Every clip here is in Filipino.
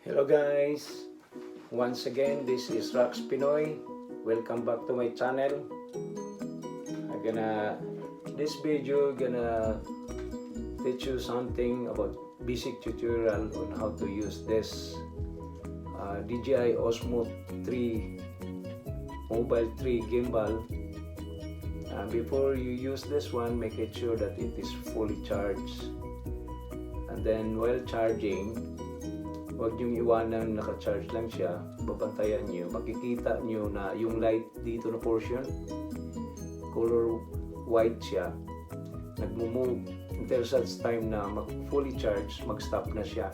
Hello guys, once again this is Rax Pinoy. Welcome back to my channel. This video gonna teach you something about basic tutorial on how to use this Dji Osmo 3 Mobile 3 gimbal. Before you use this one, make it sure that it is fully charged, and then while charging, huwag niyong iwanan, naka-charge lang siya. Babantayan niyo, makikita niyo na yung light dito na portion, color white siya, nagmo-move until such time na fully charged, mag-stop na siya.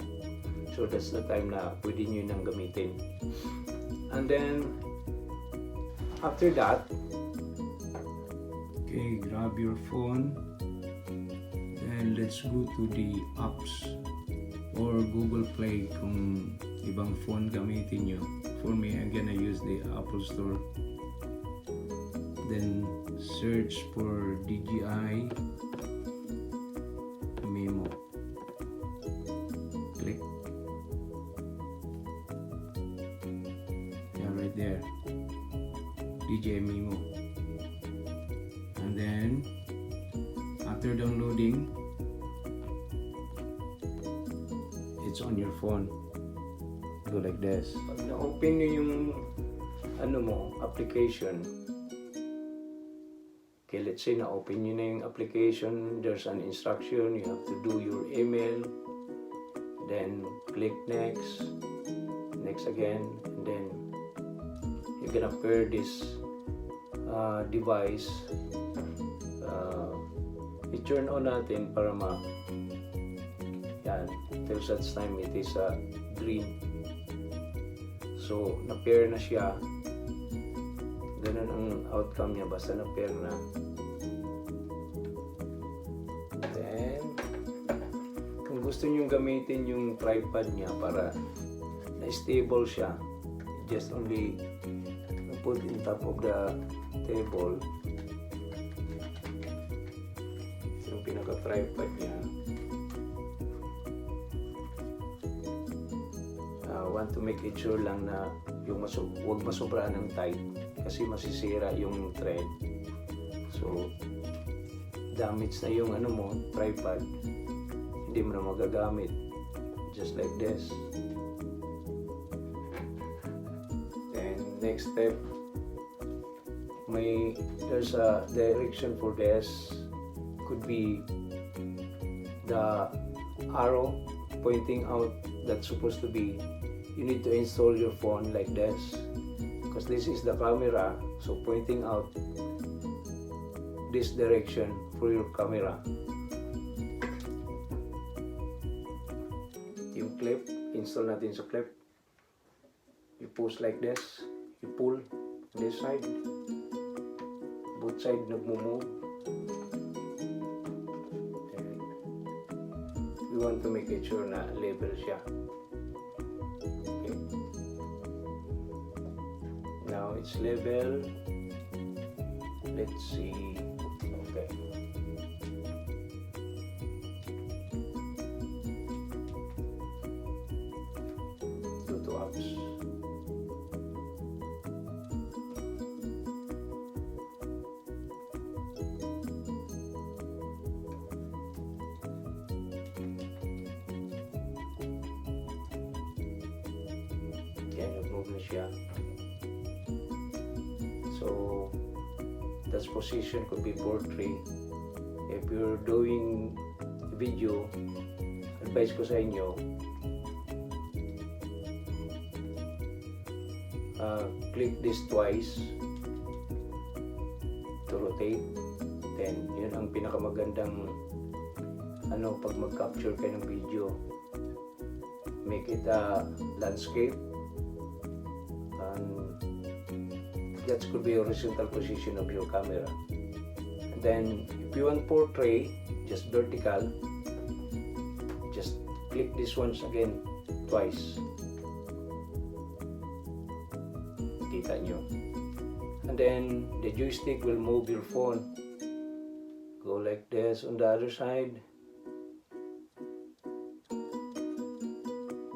So that's the time na pwede niyo nang gamitin. And then after that, okay, grab your phone and let's go to the apps or Google Play kung ibang phone gamitin nyo. For me, I'm gonna use the Apple Store. Then search for DJI Memo. Click. Yeah, right there. DJI Memo. And then after downloading, it's on your phone. Go like this. Pag na-open nyo yung application, okay, let's say na-open nyo na yung application, there's an instruction, you have to do your email, then click next, next again, and then you're gonna pair this device. I-turn on natin para yan, till such time it is green. So, na-pair na siya. Ganun ang outcome niya, basta na-pair na. Then, kung gusto niyo gamitin yung tripod niya para na-stable siya, just only put in top of the table yung pinaka-tripod niya. Want to make it sure lang na yung huwag masobraan ng tight kasi masisira yung thread. So, damage na yung tripod, hindi mo na magagamit. Just like this. And next step, there's a direction for this. Could be the arrow pointing out that's supposed to be, you need to install your phone like this because this is the camera, so pointing out this direction for your camera. Yung clip, install natin sa clip. You push like this, you pull this side, both side nagmo-move. And we want to make it sure na level siya. Now it's level. Let's see. Okay. Go to apps. Okay, nag-move na siya. So, that position could be portrait. If you're doing video, advice ko sa inyo, click this twice to rotate. Then, yun ang pinakamagandang pag mag-capture kayo ng video. Make it a landscape. That could be horizontal position of your camera. And then if you want portrait, just vertical, just click this once again twice. Kita nyo. And then the joystick will move your phone. Go like this on the other side.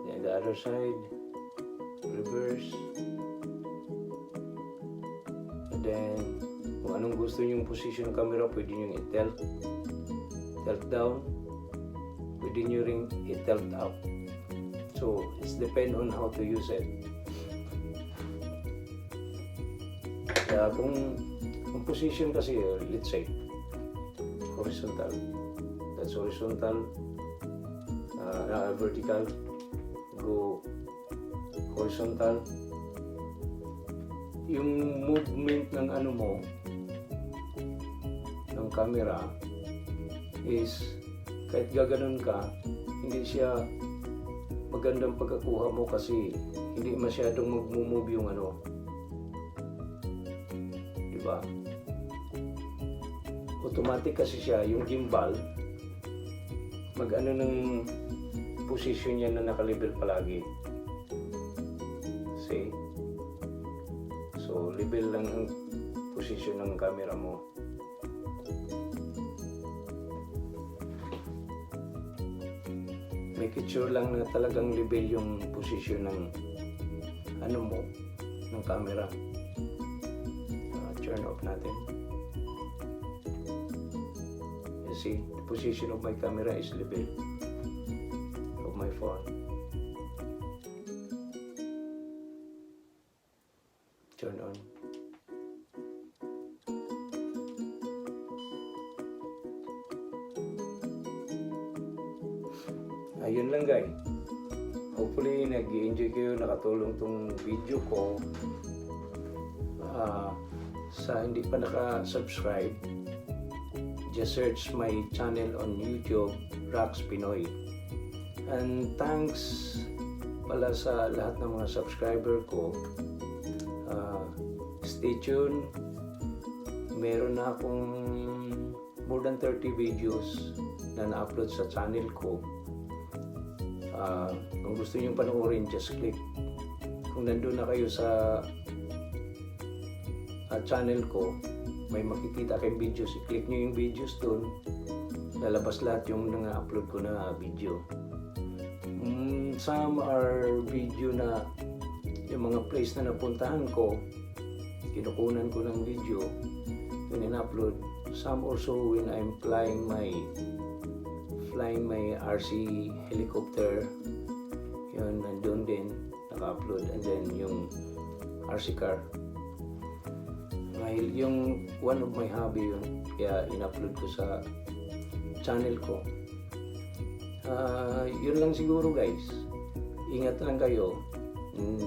Then the other side, reverse, and then kung anong gusto nyong position ng camera, pwede nyo i-tilt down, pwede nyo ring i-tilt up. So it's depend on how to use it. Kaya kung position kasi, let's say horizontal, that's horizontal, vertical, go horizontal. Yung movement ng ano mo, ng camera, is kahit gaganon ka, hindi siya magandang pagkakuha mo kasi hindi masyadong mag-move yung ano, diba? Automatic kasi siya, yung gimbal mag-ano ng position niya na naka-level palagi. See? So, level lang ang position ng camera mo. Make it sure lang na talagang level yung position ng ano mo, ng camera. Turn off natin. You see, the position of my camera is level of my phone. Turn on. Ayun lang guys. Hopefully nag-enjoy kayo, nakatulong tong video ko. Sa hindi pa naka-subscribe, just search my channel on YouTube, Rax Pinoy. And thanks pala sa lahat ng mga subscriber ko. Stay tuned. Meron na akong more than 30 videos na na-upload sa channel ko. Kung gusto nyo panoorin, just click. Kung nandun na kayo sa channel ko, may makikita kayong videos. I-click nyo yung videos dun, lalabas lahat yung nang-upload ko na video. Some are video na yung mga place na napuntahan ko, kinukunan ko ng video, yun in-upload. Some also when I'm flying my RC helicopter, yun nandun din naka-upload. And then yung RC car, yung one of my hobby yun, kaya in-upload ko sa channel ko. Yun lang siguro guys, ingat lang kayo.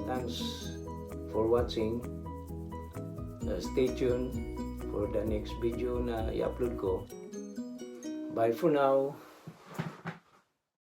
Thanks for watching. Stay tuned for the next video na i-upload ko. Bye for now.